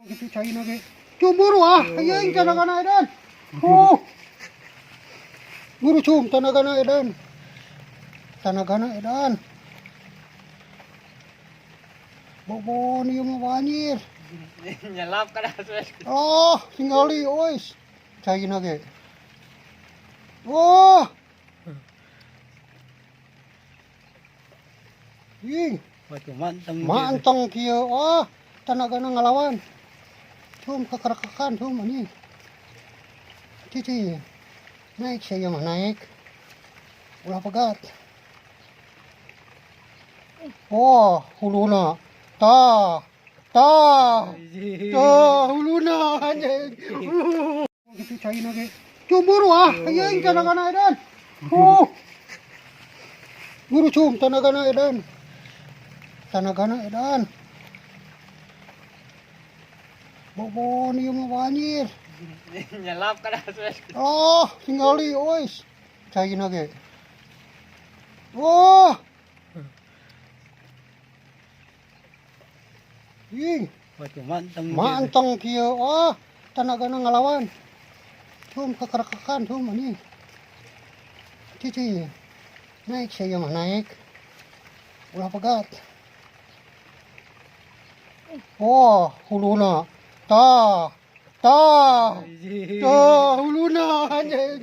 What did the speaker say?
Itu China ke. Cuburu ayang tanaga na edan. Buru cum tanaga na edan. Tanaga na edan. Bobo ni yung banjir. Nyelap ka na. Singali ois. China ke. Ih, mantang kia. Tanaga na ngalawan. Cum kakarakakan cum ani. Titi. Naik saya mah naik. Ulah pegat. Huluna. Ta. Huluna anjing. Itu China ke. Cuburu ayang tanaga na edan. Buru cum tanaga na edan. Tanaga na edan. Bobo ni yung banjir. Nyelap ka na. Singali ois. China ke. Ih, mantang kia. Tanaga na ngalawan. Cum kakarakakan cum ani. Titi. Naik saya mah naik. Ulah pegat. Huluna. Ta. Huluna anjing.